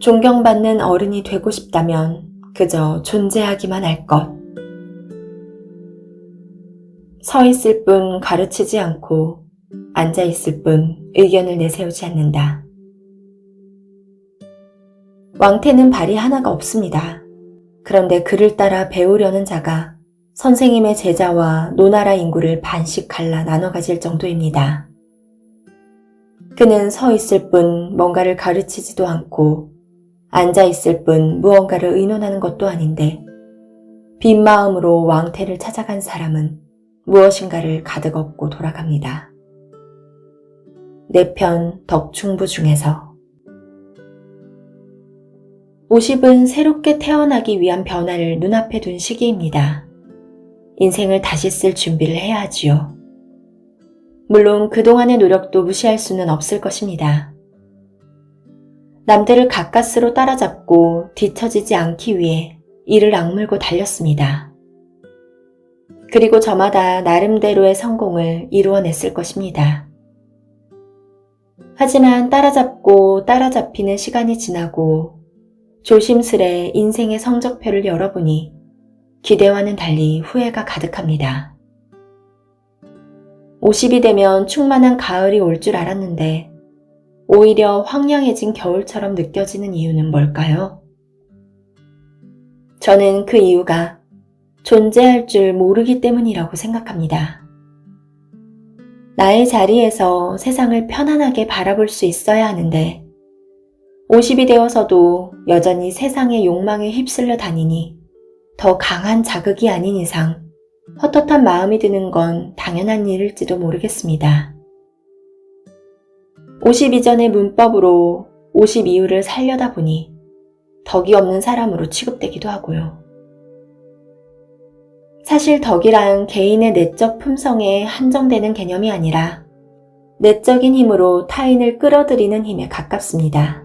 존경받는 어른이 되고 싶다면 그저 존재하기만 할 것. 서 있을 뿐 가르치지 않고 앉아 있을 뿐 의견을 내세우지 않는다. 왕태는 발이 하나가 없습니다. 그런데 그를 따라 배우려는 자가 선생님의 제자와 노나라 인구를 반씩 갈라 나눠 가질 정도입니다. 그는 서 있을 뿐 뭔가를 가르치지도 않고 앉아 있을 뿐 무언가를 의논하는 것도 아닌데 빈 마음으로 왕태를 찾아간 사람은 무엇인가를 가득 얻고 돌아갑니다. 내 편 덕충부 중에서 50은 새롭게 태어나기 위한 변화를 눈앞에 둔 시기입니다. 인생을 다시 쓸 준비를 해야 하지요. 물론 그동안의 노력도 무시할 수는 없을 것입니다. 남들을 가까스로 따라잡고 뒤처지지 않기 위해 이를 악물고 달렸습니다. 그리고 저마다 나름대로의 성공을 이루어냈을 것입니다. 하지만 따라잡고 따라잡히는 시간이 지나고 조심스레 인생의 성적표를 열어보니 기대와는 달리 후회가 가득합니다. 50이 되면 충만한 가을이 올 줄 알았는데 오히려 황량해진 겨울처럼 느껴지는 이유는 뭘까요? 저는 그 이유가 존재할 줄 모르기 때문이라고 생각합니다. 나의 자리에서 세상을 편안하게 바라볼 수 있어야 하는데 50이 되어서도 여전히 세상의 욕망에 휩쓸려 다니니 더 강한 자극이 아닌 이상 헛헛한 마음이 드는 건 당연한 일일지도 모르겠습니다. 50 이전의 문법으로 50 이후를 살려다 보니 덕이 없는 사람으로 취급되기도 하고요. 사실 덕이란 개인의 내적 품성에 한정되는 개념이 아니라 내적인 힘으로 타인을 끌어들이는 힘에 가깝습니다.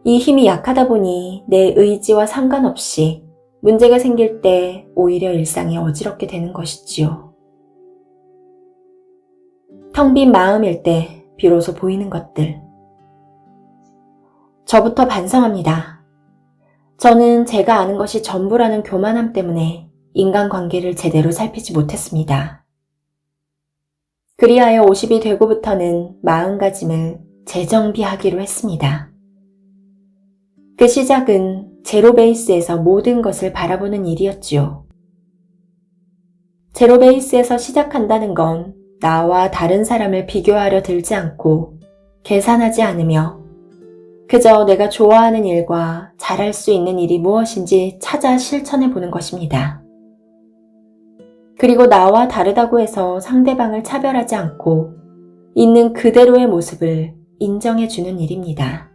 이 힘이 약하다 보니 내 의지와 상관없이 문제가 생길 때 오히려 일상이 어지럽게 되는 것이지요. 텅 빈 마음일 때 비로소 보이는 것들. 저부터 반성합니다. 저는 제가 아는 것이 전부라는 교만함 때문에 인간관계를 제대로 살피지 못했습니다. 그리하여 50이 되고부터는 마음가짐을 재정비하기로 했습니다. 그 시작은 제로 베이스에서 모든 것을 바라보는 일이었지요. 제로 베이스에서 시작한다는 건 나와 다른 사람을 비교하려 들지 않고 계산하지 않으며 그저 내가 좋아하는 일과 잘할 수 있는 일이 무엇인지 찾아 실천해 보는 것입니다. 그리고 나와 다르다고 해서 상대방을 차별하지 않고 있는 그대로의 모습을 인정해 주는 일입니다.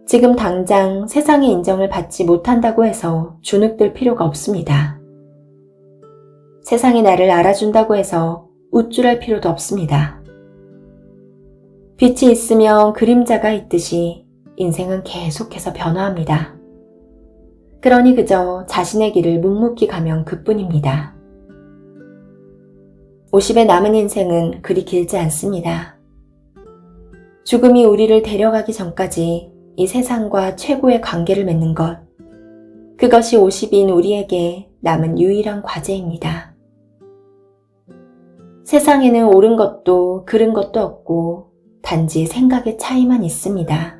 지금 당장 세상의 인정을 받지 못한다고 해서 주눅들 필요가 없습니다. 세상이 나를 알아준다고 해서 우쭐할 필요도 없습니다. 빛이 있으면 그림자가 있듯이 인생은 계속해서 변화합니다. 그러니 그저 자신의 길을 묵묵히 가면 그뿐입니다. 50에 남은 인생은 그리 길지 않습니다. 죽음이 우리를 데려가기 전까지 이 세상과 최고의 관계를 맺는 것, 그것이 50인 우리에게 남은 유일한 과제입니다. 세상에는 옳은 것도 그른 것도 없고 단지 생각의 차이만 있습니다.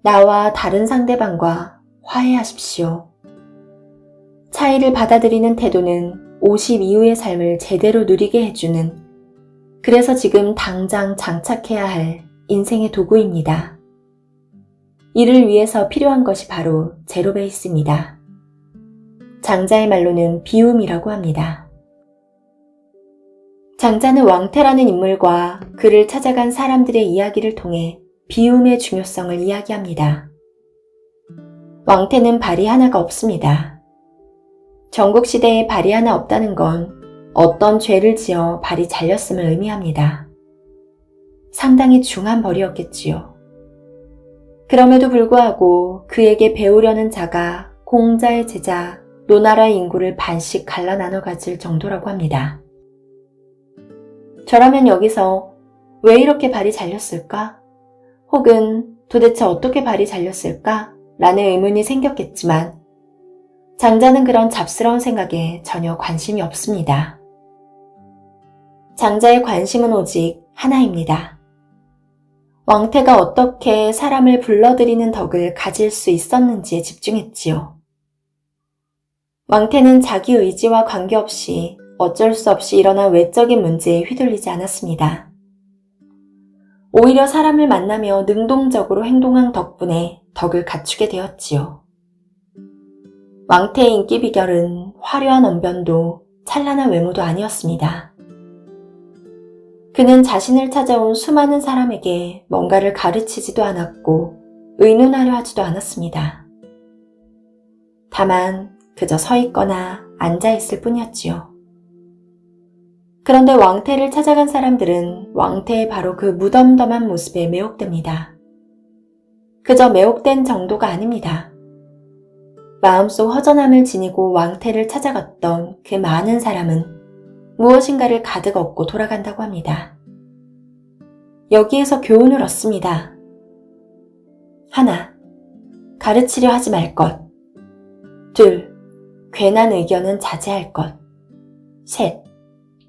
나와 다른 상대방과 화해하십시오. 차이를 받아들이는 태도는 50 이후의 삶을 제대로 누리게 해주는, 그래서 지금 당장 장착해야 할 인생의 도구입니다. 이를 위해서 필요한 것이 바로 제로 베이스입니다. 장자의 말로는 비움이라고 합니다. 장자는 왕태라는 인물과 그를 찾아간 사람들의 이야기를 통해 비움의 중요성을 이야기합니다. 왕태는 발이 하나가 없습니다. 전국시대에 발이 하나 없다는 건 어떤 죄를 지어 발이 잘렸음을 의미합니다. 상당히 중한 벌이었겠지요. 그럼에도 불구하고 그에게 배우려는 자가 공자의 제자 노나라 인구를 반씩 갈라 나눠 가질 정도라고 합니다. 저라면 여기서 왜 이렇게 발이 잘렸을까? 혹은 도대체 어떻게 발이 잘렸을까? 라는 의문이 생겼겠지만 장자는 그런 잡스러운 생각에 전혀 관심이 없습니다. 장자의 관심은 오직 하나입니다. 왕태가 어떻게 사람을 불러들이는 덕을 가질 수 있었는지에 집중했지요. 왕태는 자기 의지와 관계없이 어쩔 수 없이 일어난 외적인 문제에 휘둘리지 않았습니다. 오히려 사람을 만나며 능동적으로 행동한 덕분에 덕을 갖추게 되었지요. 왕태의 인기 비결은 화려한 언변도 찬란한 외모도 아니었습니다. 그는 자신을 찾아온 수많은 사람에게 뭔가를 가르치지도 않았고 의논하려 하지도 않았습니다. 다만 그저 서 있거나 앉아 있을 뿐이었지요. 그런데 왕태를 찾아간 사람들은 왕태의 바로 그 무덤덤한 모습에 매혹됩니다. 그저 매혹된 정도가 아닙니다. 마음속 허전함을 지니고 왕태를 찾아갔던 그 많은 사람은 무엇인가를 가득 얻고 돌아간다고 합니다. 여기에서 교훈을 얻습니다. 하나, 가르치려 하지 말 것. 둘, 괜한 의견은 자제할 것. 셋,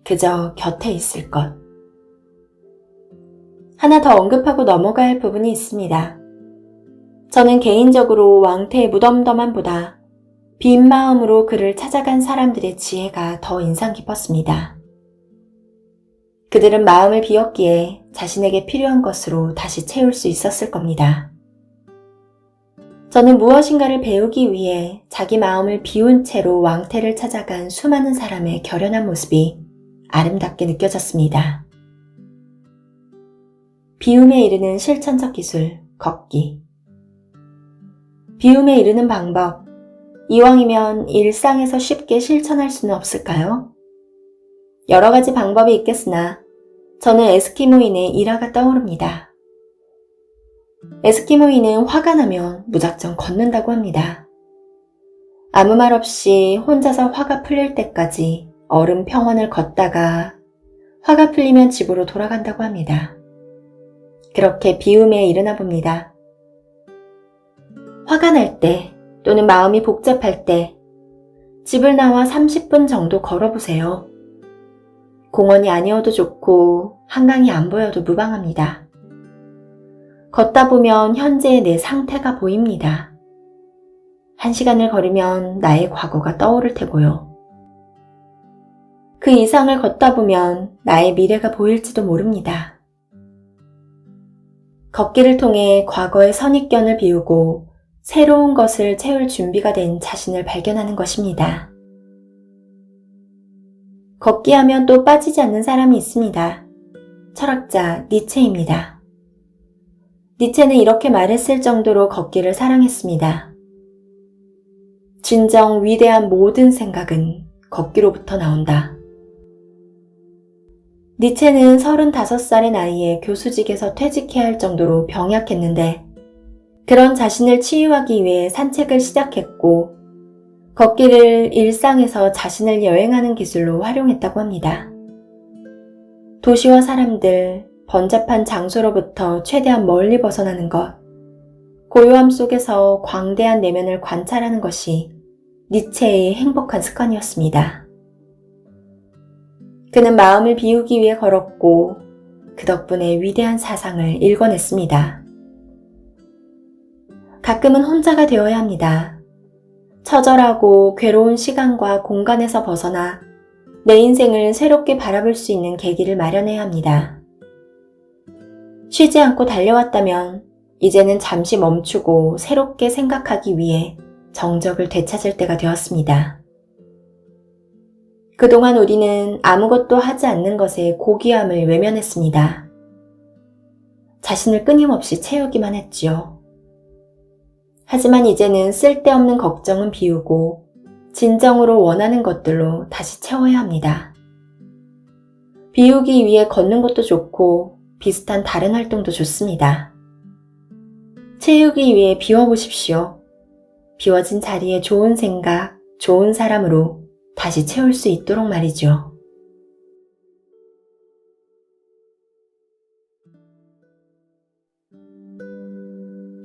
그저 곁에 있을 것. 하나 더 언급하고 넘어갈 부분이 있습니다. 저는 개인적으로 왕태의 무덤덤함보다 빈 마음으로 그를 찾아간 사람들의 지혜가 더 인상 깊었습니다. 그들은 마음을 비웠기에 자신에게 필요한 것으로 다시 채울 수 있었을 겁니다. 저는 무엇인가를 배우기 위해 자기 마음을 비운 채로 왕태를 찾아간 수많은 사람의 결연한 모습이 아름답게 느껴졌습니다. 비움에 이르는 실천적 기술, 걷기. 비움에 이르는 방법, 이왕이면 일상에서 쉽게 실천할 수는 없을까요? 여러 가지 방법이 있겠으나 저는 에스키모인의 일화가 떠오릅니다. 에스키모인은 화가 나면 무작정 걷는다고 합니다. 아무 말 없이 혼자서 화가 풀릴 때까지 얼음 평원을 걷다가 화가 풀리면 집으로 돌아간다고 합니다. 그렇게 비움에 이르나 봅니다. 화가 날 때 또는 마음이 복잡할 때 집을 나와 30분 정도 걸어보세요. 공원이 아니어도 좋고 한강이 안 보여도 무방합니다. 걷다 보면 현재의 내 상태가 보입니다. 1시간을 걸으면 나의 과거가 떠오를 테고요. 그 이상을 걷다 보면 나의 미래가 보일지도 모릅니다. 걷기를 통해 과거의 선입견을 비우고 새로운 것을 채울 준비가 된 자신을 발견하는 것입니다. 걷기 하면 또 빠지지 않는 사람이 있습니다. 철학자 니체입니다. 니체는 이렇게 말했을 정도로 걷기를 사랑했습니다. 진정 위대한 모든 생각은 걷기로부터 나온다. 니체는 35살의 나이에 교수직에서 퇴직해야 할 정도로 병약했는데 그런 자신을 치유하기 위해 산책을 시작했고 걷기를 일상에서 자신을 여행하는 기술로 활용했다고 합니다. 도시와 사람들, 번잡한 장소로부터 최대한 멀리 벗어나는 것, 고요함 속에서 광대한 내면을 관찰하는 것이 니체의 행복한 습관이었습니다. 그는 마음을 비우기 위해 걸었고 그 덕분에 위대한 사상을 읽어냈습니다. 가끔은 혼자가 되어야 합니다. 처절하고 괴로운 시간과 공간에서 벗어나 내 인생을 새롭게 바라볼 수 있는 계기를 마련해야 합니다. 쉬지 않고 달려왔다면 이제는 잠시 멈추고 새롭게 생각하기 위해 정적을 되찾을 때가 되었습니다. 그동안 우리는 아무것도 하지 않는 것에 고귀함을 외면했습니다. 자신을 끊임없이 채우기만 했지요. 하지만 이제는 쓸데없는 걱정은 비우고 진정으로 원하는 것들로 다시 채워야 합니다. 비우기 위해 걷는 것도 좋고 비슷한 다른 활동도 좋습니다. 채우기 위해 비워보십시오. 비워진 자리에 좋은 생각, 좋은 사람으로 다시 채울 수 있도록 말이죠.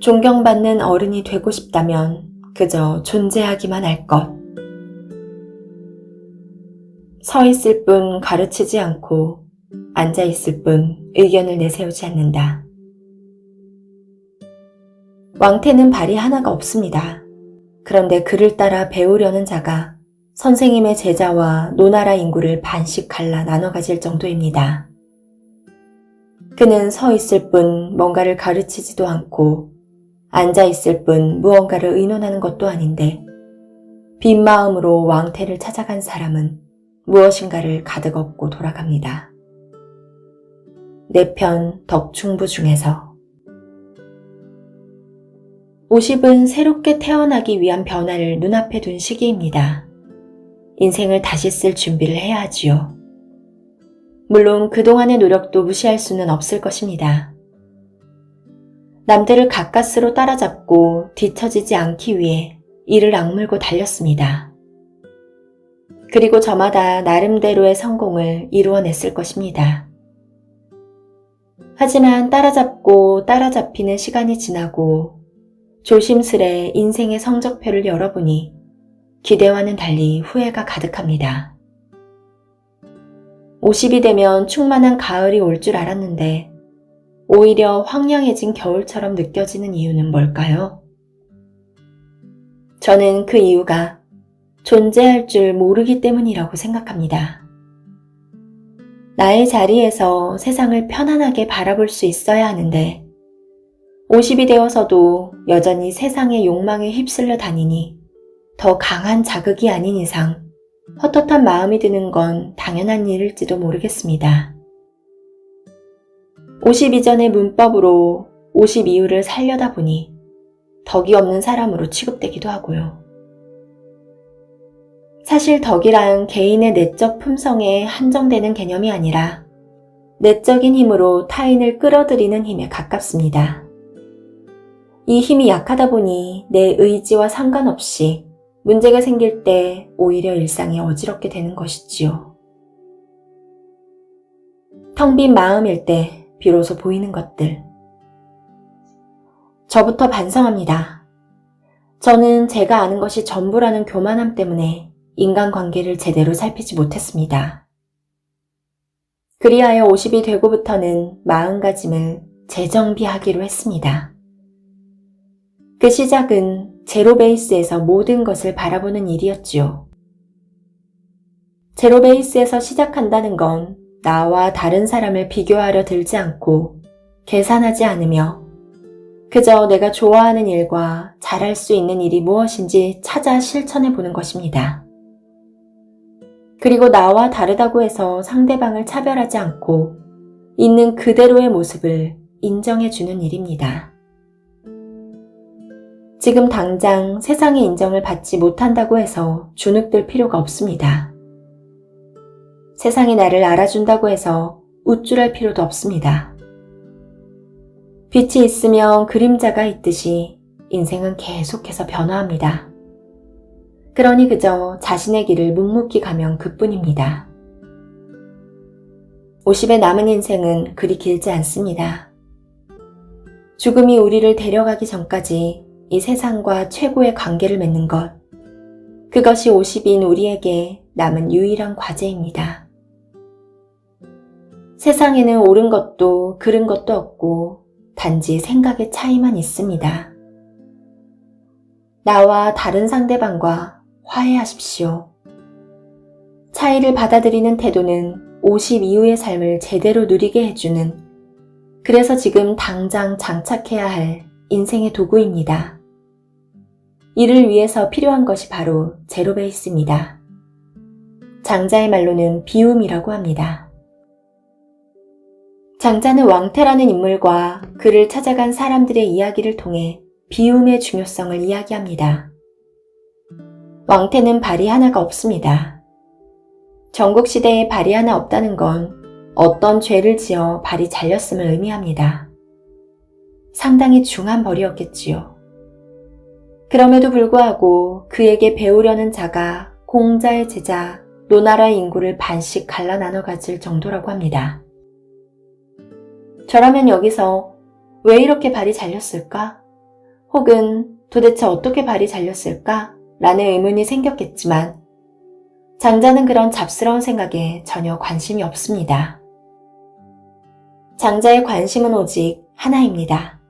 존경받는 어른이 되고 싶다면 그저 존재하기만 할 것. 서 있을 뿐 가르치지 않고 앉아 있을 뿐 의견을 내세우지 않는다. 왕태는 발이 하나가 없습니다. 그런데 그를 따라 배우려는 자가 선생님의 제자와 노나라 인구를 반씩 갈라 나눠 가질 정도입니다. 그는 서 있을 뿐 뭔가를 가르치지도 않고 앉아 있을 뿐 무언가를 의논하는 것도 아닌데 빈 마음으로 왕태를 찾아간 사람은 무엇인가를 가득 얻고 돌아갑니다. 내 편 덕충부 중에서 50은 새롭게 태어나기 위한 변화를 눈앞에 둔 시기입니다. 인생을 다시 쓸 준비를 해야 하지요. 물론 그동안의 노력도 무시할 수는 없을 것입니다. 남들을 가까스로 따라잡고 뒤처지지 않기 위해 이를 악물고 달렸습니다. 그리고 저마다 나름대로의 성공을 이루어냈을 것입니다. 하지만 따라잡고 따라잡히는 시간이 지나고 조심스레 인생의 성적표를 열어보니 기대와는 달리 후회가 가득합니다. 50이 되면 충만한 가을이 올 줄 알았는데 오히려 황량해진 겨울처럼 느껴지는 이유는 뭘까요? 저는 그 이유가 존재할 줄 모르기 때문이라고 생각합니다. 나의 자리에서 세상을 편안하게 바라볼 수 있어야 하는데 50이 되어서도 여전히 세상의 욕망에 휩쓸려 다니니 더 강한 자극이 아닌 이상 헛헛한 마음이 드는 건 당연한 일일지도 모르겠습니다. 50 이전의 문법으로 50 이후를 살려다 보니 덕이 없는 사람으로 취급되기도 하고요. 사실 덕이란 개인의 내적 품성에 한정되는 개념이 아니라 내적인 힘으로 타인을 끌어들이는 힘에 가깝습니다. 이 힘이 약하다 보니 내 의지와 상관없이 문제가 생길 때 오히려 일상이 어지럽게 되는 것이지요. 텅 빈 마음일 때 비로소 보이는 것들. 저부터 반성합니다. 저는 제가 아는 것이 전부라는 교만함 때문에 인간관계를 제대로 살피지 못했습니다. 그리하여 50이 되고부터는 마음가짐을 재정비하기로 했습니다. 그 시작은 제로 베이스에서 모든 것을 바라보는 일이었지요. 제로 베이스에서 시작한다는 건 나와 다른 사람을 비교하려 들지 않고 계산하지 않으며 그저 내가 좋아하는 일과 잘할 수 있는 일이 무엇인지 찾아 실천해 보는 것입니다. 그리고 나와 다르다고 해서 상대방을 차별하지 않고 있는 그대로의 모습을 인정해 주는 일입니다. 지금 당장 세상의 인정을 받지 못한다고 해서 주눅들 필요가 없습니다. 세상이 나를 알아준다고 해서 우쭐할 필요도 없습니다. 빛이 있으면 그림자가 있듯이 인생은 계속해서 변화합니다. 그러니 그저 자신의 길을 묵묵히 가면 그뿐입니다. 50의 남은 인생은 그리 길지 않습니다. 죽음이 우리를 데려가기 전까지 이 세상과 최고의 관계를 맺는 것, 그것이 50인 우리에게 남은 유일한 과제입니다. 세상에는 옳은 것도 그른 것도 없고 단지 생각의 차이만 있습니다. 나와 다른 상대방과 화해하십시오. 차이를 받아들이는 태도는 50 이후의 삶을 제대로 누리게 해주는, 그래서 지금 당장 장착해야 할 인생의 도구입니다. 이를 위해서 필요한 것이 바로 제로 베이스입니다. 장자의 말로는 비움이라고 합니다. 장자는 왕태라는 인물과 그를 찾아간 사람들의 이야기를 통해 비움의 중요성을 이야기합니다. 왕태는 발이 하나가 없습니다. 전국시대에 발이 하나 없다는 건 어떤 죄를 지어 발이 잘렸음을 의미합니다. 상당히 중한 벌이었겠지요. 그럼에도 불구하고 그에게 배우려는 자가 공자의 제자 노나라 인구를 반씩 갈라 나눠 가질 정도라고 합니다. 저라면 여기서 왜 이렇게 발이 잘렸을까? 혹은 도대체 어떻게 발이 잘렸을까? 라는 의문이 생겼겠지만 장자는 그런 잡스러운 생각에 전혀 관심이 없습니다. 장자의 관심은 오직 하나입니다.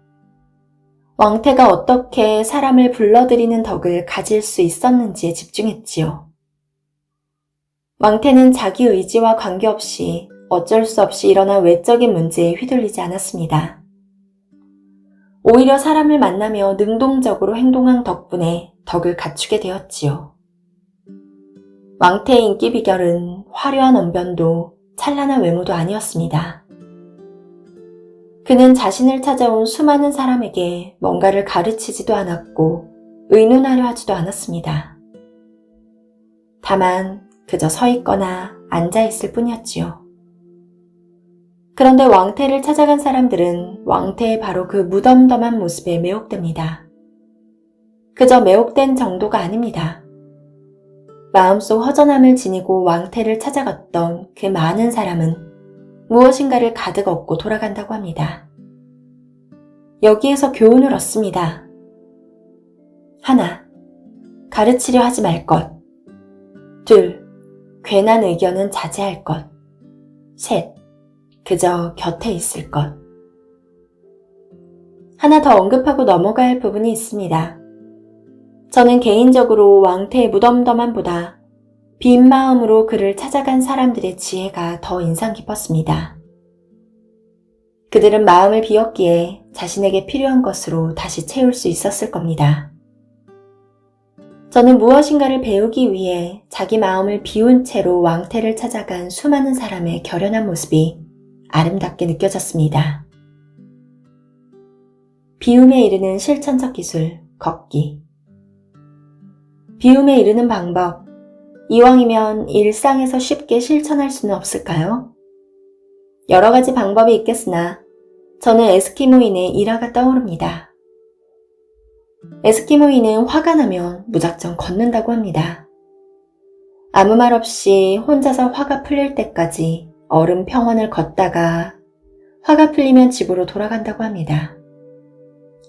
왕태가 어떻게 사람을 불러들이는 덕을 가질 수 있었는지에 집중했지요. 왕태는 자기 의지와 관계없이 어쩔 수 없이 일어난 외적인 문제에 휘둘리지 않았습니다. 오히려 사람을 만나며 능동적으로 행동한 덕분에 덕을 갖추게 되었지요. 왕태의 인기 비결은 화려한 언변도 찬란한 외모도 아니었습니다. 그는 자신을 찾아온 수많은 사람에게 뭔가를 가르치지도 않았고 의논하려 하지도 않았습니다. 다만 그저 서 있거나 앉아 있을 뿐이었지요. 그런데 왕태를 찾아간 사람들은 왕태의 바로 그 무덤덤한 모습에 매혹됩니다. 그저 매혹된 정도가 아닙니다. 마음속 허전함을 지니고 왕태를 찾아갔던 그 많은 사람은 무엇인가를 가득 얻고 돌아간다고 합니다. 여기에서 교훈을 얻습니다. 하나, 가르치려 하지 말 것. 둘, 괜한 의견은 자제할 것. 셋, 그저 곁에 있을 것. 하나 더 언급하고 넘어가야 할 부분이 있습니다. 저는 개인적으로 왕태의 무덤덤함보다 빈 마음으로 그를 찾아간 사람들의 지혜가 더 인상 깊었습니다. 그들은 마음을 비웠기에 자신에게 필요한 것으로 다시 채울 수 있었을 겁니다. 저는 무엇인가를 배우기 위해 자기 마음을 비운 채로 왕태를 찾아간 수많은 사람의 결연한 모습이 아름답게 느껴졌습니다. 비움에 이르는 실천적 기술, 걷기. 비움에 이르는 방법, 이왕이면 일상에서 쉽게 실천할 수는 없을까요? 여러 가지 방법이 있겠으나 저는 에스키모인의 일화가 떠오릅니다. 에스키모인은 화가 나면 무작정 걷는다고 합니다. 아무 말 없이 혼자서 화가 풀릴 때까지 얼음 평원을 걷다가 화가 풀리면 집으로 돌아간다고 합니다.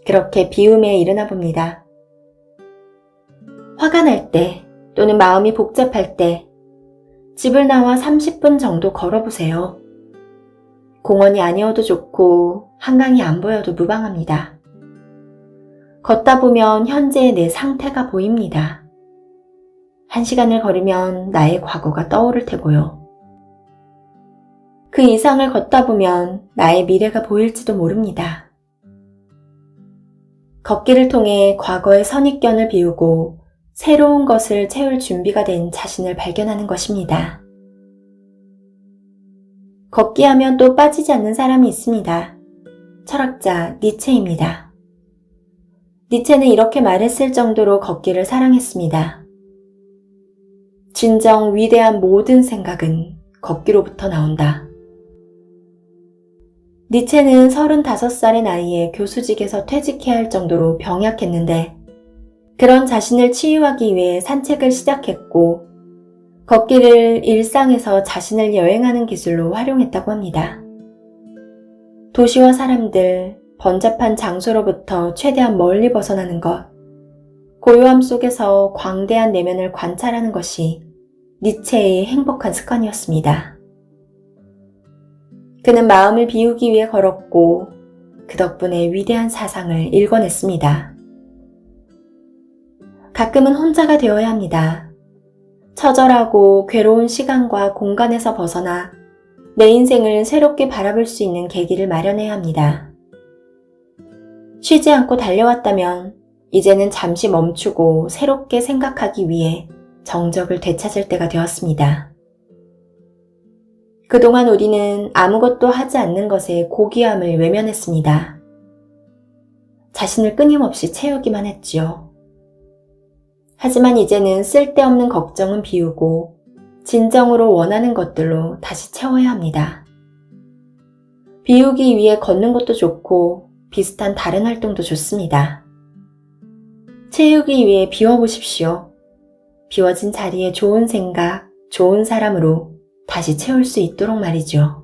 그렇게 비움에 이르나 봅니다. 화가 날 때 또는 마음이 복잡할 때 집을 나와 30분 정도 걸어보세요. 공원이 아니어도 좋고 한강이 안 보여도 무방합니다. 걷다 보면 현재의 내 상태가 보입니다. 1시간을 걸으면 나의 과거가 떠오를 테고요. 그 이상을 걷다 보면 나의 미래가 보일지도 모릅니다. 걷기를 통해 과거의 선입견을 비우고 새로운 것을 채울 준비가 된 자신을 발견하는 것입니다. 걷기 하면 또 빠지지 않는 사람이 있습니다. 철학자 니체입니다. 니체는 이렇게 말했을 정도로 걷기를 사랑했습니다. 진정 위대한 모든 생각은 걷기로부터 나온다. 니체는 35살의 나이에 교수직에서 퇴직해야 할 정도로 병약했는데 그런 자신을 치유하기 위해 산책을 시작했고 걷기를 일상에서 자신을 여행하는 기술로 활용했다고 합니다. 도시와 사람들, 번잡한 장소로부터 최대한 멀리 벗어나는 것, 고요함 속에서 광대한 내면을 관찰하는 것이 니체의 행복한 습관이었습니다. 그는 마음을 비우기 위해 걸었고 그 덕분에 위대한 사상을 일궈냈습니다. 가끔은 혼자가 되어야 합니다. 처절하고 괴로운 시간과 공간에서 벗어나 내 인생을 새롭게 바라볼 수 있는 계기를 마련해야 합니다. 쉬지 않고 달려왔다면 이제는 잠시 멈추고 새롭게 생각하기 위해 정적을 되찾을 때가 되었습니다. 그동안 우리는 아무것도 하지 않는 것에 고귀함을 외면했습니다. 자신을 끊임없이 채우기만 했지요. 하지만 이제는 쓸데없는 걱정은 비우고 진정으로 원하는 것들로 다시 채워야 합니다. 비우기 위해 걷는 것도 좋고 비슷한 다른 활동도 좋습니다. 채우기 위해 비워보십시오. 비워진 자리에 좋은 생각, 좋은 사람으로 다시 채울 수 있도록 말이죠.